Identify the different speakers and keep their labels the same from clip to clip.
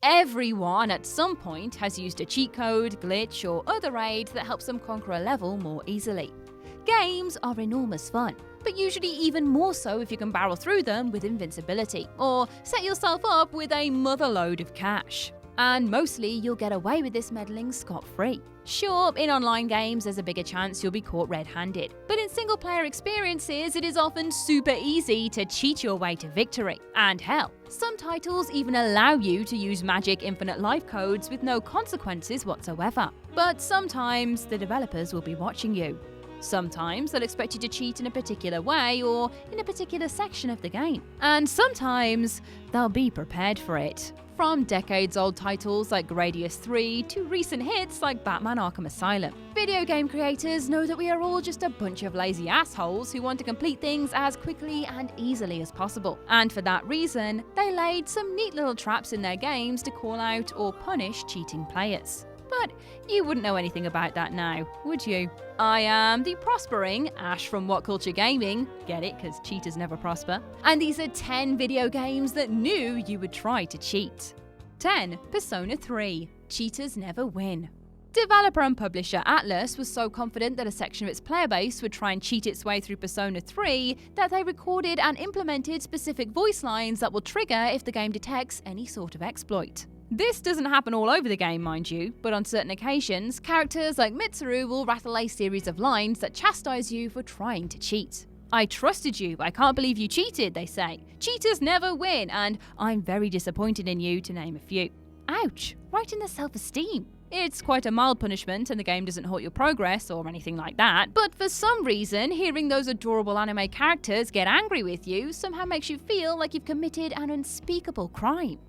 Speaker 1: Everyone at some point has used a cheat code, glitch, or other aid that helps them conquer a level more easily. Games are enormous fun, but usually even more so if you can barrel through them with invincibility, or set yourself up with a motherload of cash. And mostly you'll get away with this meddling scot-free. Sure, in online games there's a bigger chance you'll be caught red-handed, but in single-player experiences it is often super easy to cheat your way to victory. And hell, some titles even allow you to use magic infinite life codes with no consequences whatsoever. But sometimes the developers will be watching you. Sometimes they'll expect you to cheat in a particular way or in a particular section of the game. And sometimes they'll be prepared for it. From decades-old titles like GRADIUS 3 to recent hits like Batman Arkham Asylum. Video game creators know that we are all just a bunch of lazy assholes who want to complete things as quickly and easily as possible. And for that reason, they laid some neat little traps in their games to call out or punish cheating players. But you wouldn't know anything about that now, would you? I am the prospering Ash from WhatCulture Gaming, get it, because cheaters never prosper, and these are 10 video games that knew you would try to cheat. 10. Persona 3. Cheaters never win. Developer and publisher Atlus was so confident that a section of its player base would try and cheat its way through Persona 3 that they recorded and implemented specific voice lines that will trigger if the game detects any sort of exploit. This doesn't happen all over the game, mind you, but on certain occasions, characters like Mitsuru will rattle a series of lines that chastise you for trying to cheat. "I trusted you, I can't believe you cheated," they say. "Cheaters never win," and "I'm very disappointed in you," to name a few. Ouch, right in the self-esteem. It's quite a mild punishment and the game doesn't halt your progress or anything like that, but for some reason, hearing those adorable anime characters get angry with you somehow makes you feel like you've committed an unspeakable crime.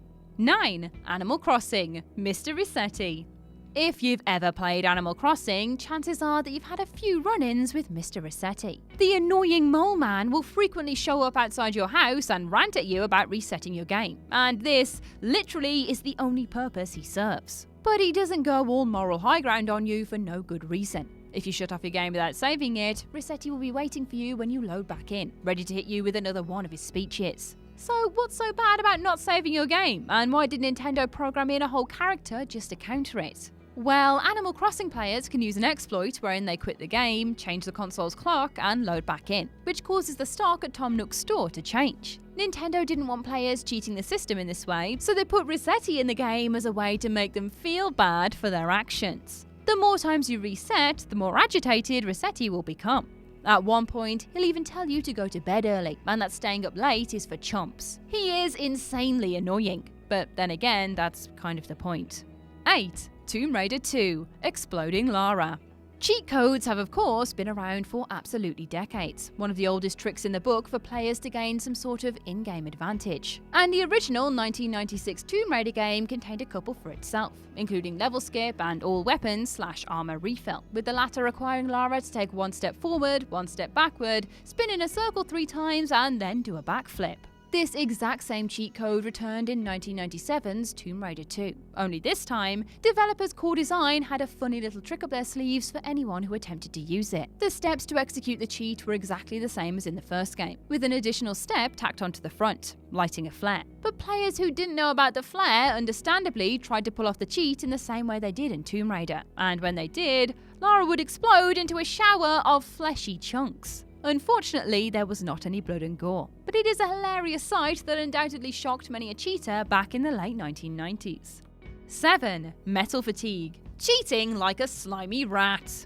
Speaker 1: 9. Animal Crossing. Mr. Resetti. If you've ever played Animal Crossing, chances are that you've had a few run-ins with Mr. Resetti. The annoying mole man will frequently show up outside your house and rant at you about resetting your game, and this literally is the only purpose he serves. But he doesn't go all moral high ground on you for no good reason. If you shut off your game without saving it, Resetti will be waiting for you when you load back in, ready to hit you with another one of his speeches. So what's so bad about not saving your game, and why did Nintendo program in a whole character just to counter it? Well, Animal Crossing players can use an exploit wherein they quit the game, change the console's clock, and load back in, which causes the stock at Tom Nook's store to change. Nintendo didn't want players cheating the system in this way, so they put Resetti in the game as a way to make them feel bad for their actions. The more times you reset, the more agitated Resetti will become. At one point, he'll even tell you to go to bed early, and that staying up late is for chumps. He is insanely annoying, but then again, that's kind of the point. 8. Tomb Raider 2. Exploding Lara. Cheat codes have of course been around for absolutely decades, one of the oldest tricks in the book for players to gain some sort of in-game advantage. And the original 1996 Tomb Raider game contained a couple for itself, including level skip and all weapons / armor refill, with the latter requiring Lara to take one step forward, one step backward, spin in a circle 3 times and then do a backflip. This exact same cheat code returned in 1997's Tomb Raider 2. Only this time, developers' core design had a funny little trick up their sleeves for anyone who attempted to use it. The steps to execute the cheat were exactly the same as in the first game, with an additional step tacked onto the front, lighting a flare. But players who didn't know about the flare understandably tried to pull off the cheat in the same way they did in Tomb Raider. And when they did, Lara would explode into a shower of fleshy chunks. Unfortunately, there was not any blood and gore, but it is a hilarious sight that undoubtedly shocked many a cheater back in the late 1990s. 7. Metal Fatigue. Cheating like a slimy rat.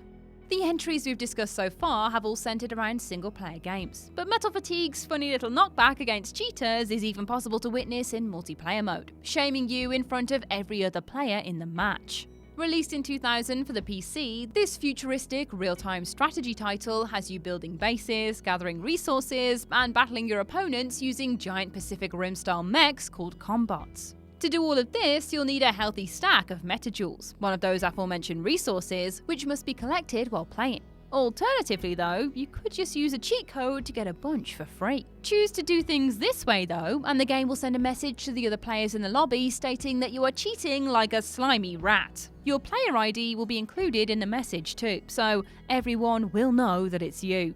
Speaker 1: The entries we've discussed so far have all centered around single-player games, but Metal Fatigue's funny little knockback against cheaters is even possible to witness in multiplayer mode, shaming you in front of every other player in the match. Released in 2000 for the PC, this futuristic real-time strategy title has you building bases, gathering resources, and battling your opponents using giant Pacific Rim-style mechs called combots. To do all of this, you'll need a healthy stack of metajoules, one of those aforementioned resources, which must be collected while playing. Alternatively though, you could just use a cheat code to get a bunch for free. Choose to do things this way though, and the game will send a message to the other players in the lobby stating that you are cheating like a slimy rat. Your player ID will be included in the message too, so everyone will know that it's you.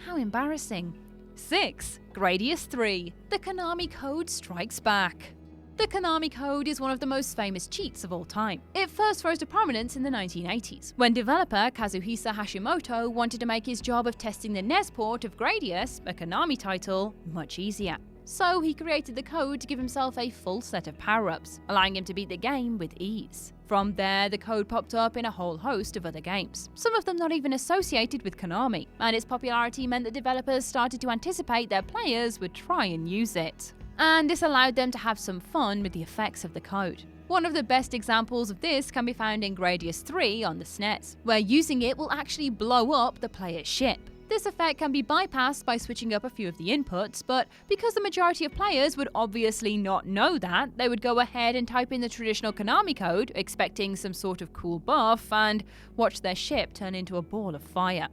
Speaker 1: How embarrassing. 6. Gradius 3. The Konami Code Strikes Back. The Konami Code is one of the most famous cheats of all time. It first rose to prominence in the 1980s, when developer Kazuhisa Hashimoto wanted to make his job of testing the NES port of Gradius, a Konami title, much easier. So he created the code to give himself a full set of power-ups, allowing him to beat the game with ease. From there, the code popped up in a whole host of other games, some of them not even associated with Konami, and its popularity meant that developers started to anticipate their players would try and use it. And this allowed them to have some fun with the effects of the code. One of the best examples of this can be found in Gradius 3 on the SNES, where using it will actually blow up the player's ship. This effect can be bypassed by switching up a few of the inputs, but because the majority of players would obviously not know that, they would go ahead and type in the traditional Konami code, expecting some sort of cool buff, and watch their ship turn into a ball of fire.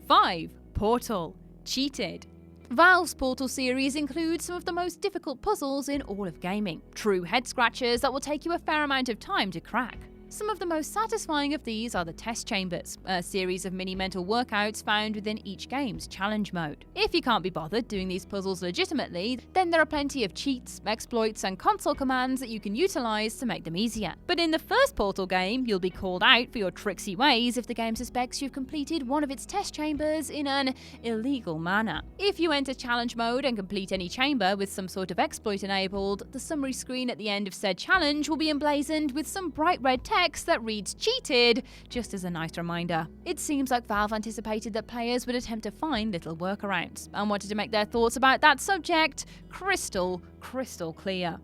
Speaker 1: 5. Portal. Cheated. Valve's Portal series includes some of the most difficult puzzles in all of gaming, true head-scratchers that will take you a fair amount of time to crack. Some of the most satisfying of these are the test chambers, a series of mini mental workouts found within each game's challenge mode. If you can't be bothered doing these puzzles legitimately, then there are plenty of cheats, exploits, and console commands that you can utilize to make them easier. But in the first Portal game, you'll be called out for your tricksy ways if the game suspects you've completed one of its test chambers in an illegal manner. If you enter challenge mode and complete any chamber with some sort of exploit enabled, the summary screen at the end of said challenge will be emblazoned with some bright red text that reads cheated, just as a nice reminder. It seems like Valve anticipated that players would attempt to find little workarounds, and wanted to make their thoughts about that subject crystal clear.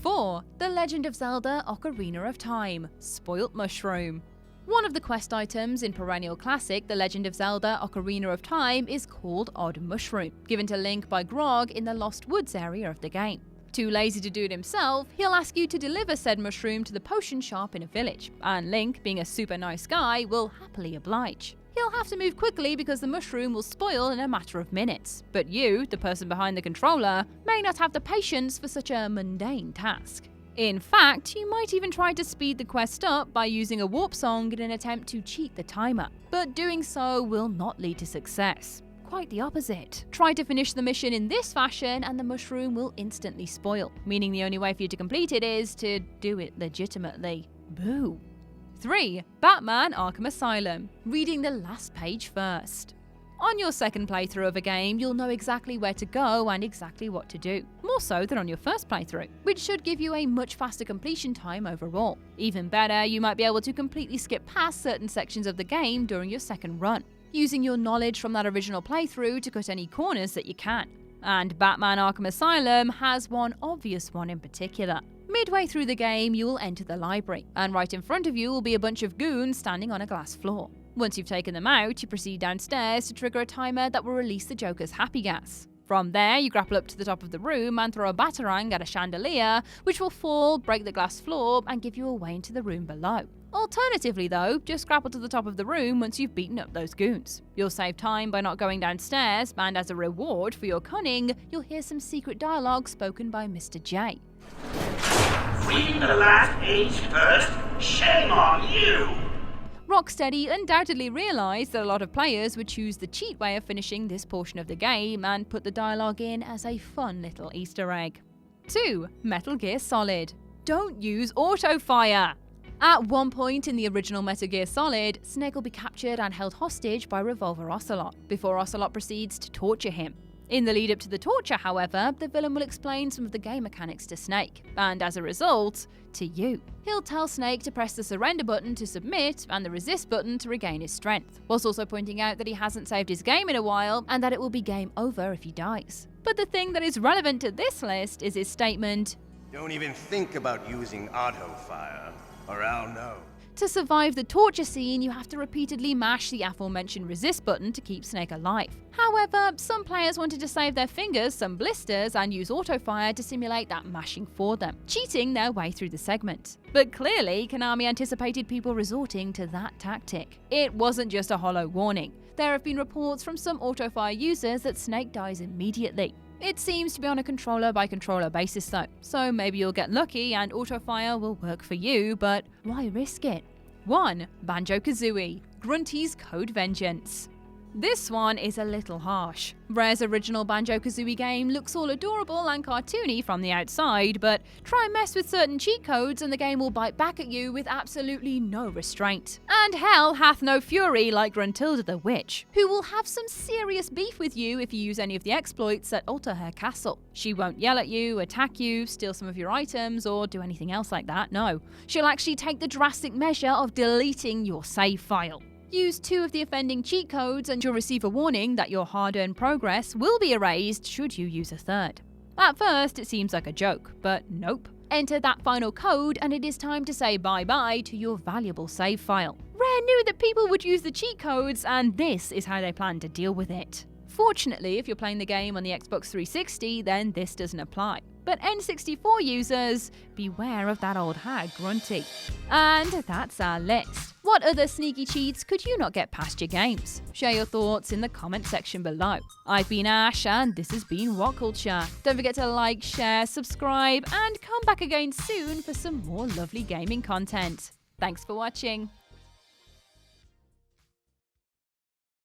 Speaker 1: 4. The Legend of Zelda Ocarina of Time. Spoilt Mushroom. One of the quest items in perennial classic The Legend of Zelda Ocarina of Time is called Odd Mushroom, given to Link by Grog in the Lost Woods area of the game. Too lazy to do it himself, he'll ask you to deliver said mushroom to the potion shop in a village, and Link, being a super nice guy, will happily oblige. He'll have to move quickly because the mushroom will spoil in a matter of minutes, but you, the person behind the controller, may not have the patience for such a mundane task. In fact, you might even try to speed the quest up by using a warp song in an attempt to cheat the timer, but doing so will not lead to success. Quite the opposite. Try to finish the mission in this fashion and the mushroom will instantly spoil, meaning the only way for you to complete it is to do it legitimately. Boo. 3. Batman Arkham Asylum. Reading the last page first. On your second playthrough of a game, you'll know exactly where to go and exactly what to do, more so than on your first playthrough, which should give you a much faster completion time overall. Even better, you might be able to completely skip past certain sections of the game during your second run, using your knowledge from that original playthrough to cut any corners that you can. And Batman Arkham Asylum has one obvious one in particular. Midway through the game, you will enter the library, and right in front of you will be a bunch of goons standing on a glass floor. Once you've taken them out, you proceed downstairs to trigger a timer that will release the Joker's happy gas. From there, you grapple up to the top of the room and throw a batarang at a chandelier, which will fall, break the glass floor, and give you a way into the room below. Alternatively though, just grapple to the top of the room once you've beaten up those goons. You'll save time by not going downstairs, and as a reward for your cunning, you'll hear some secret dialogue spoken by Mr. J.
Speaker 2: Reading the last page first? Shame on you!
Speaker 1: Rocksteady undoubtedly realised that a lot of players would choose the cheat way of finishing this portion of the game and put the dialogue in as a fun little Easter egg. 2. Metal Gear Solid. Don't use auto-fire! At one point in the original Metal Gear Solid, Snake will be captured and held hostage by Revolver Ocelot, before Ocelot proceeds to torture him. In the lead up to the torture, however, the villain will explain some of the game mechanics to Snake, and as a result, to you. He'll tell Snake to press the surrender button to submit and the resist button to regain his strength, whilst also pointing out that he hasn't saved his game in a while and that it will be game over if he dies. But the thing that is relevant to this list is his statement,
Speaker 3: "Don't even think about using auto-fire, or I'll know."
Speaker 1: To survive the torture scene, you have to repeatedly mash the aforementioned resist button to keep Snake alive. However, some players wanted to save their fingers some blisters and use auto-fire to simulate that mashing for them, cheating their way through the segment. But clearly, Konami anticipated people resorting to that tactic. It wasn't just a hollow warning. There have been reports from some auto-fire users that Snake dies immediately. It seems to be on a controller-by-controller basis though, so maybe you'll get lucky and auto-fire will work for you, but why risk it? 1. BANJO-KAZOOIE. Grunty's Code Vengeance. This one is a little harsh. Rare's original Banjo-Kazooie game looks all adorable and cartoony from the outside, but try and mess with certain cheat codes and the game will bite back at you with absolutely no restraint. And hell hath no fury like Gruntilda the Witch, who will have some serious beef with you if you use any of the exploits that alter her castle. She won't yell at you, attack you, steal some of your items, or do anything else like that, no. She'll actually take the drastic measure of deleting your save file. Use 2 of the offending cheat codes and you'll receive a warning that your hard-earned progress will be erased should you use a 3rd. At first, it seems like a joke, but nope. Enter that final code and it is time to say bye-bye to your valuable save file. Rare knew that people would use the cheat codes and this is how they plan to deal with it. Fortunately, if you're playing the game on the Xbox 360, then this doesn't apply. But N64 users, beware of that old hag Grunty. And that's our list. What other sneaky cheats could you not get past your games? Share your thoughts in the comment section below. I've been Ash and this has been WhatCulture. Don't forget to like, share, subscribe and come back again soon for some more lovely gaming content. Thanks for watching.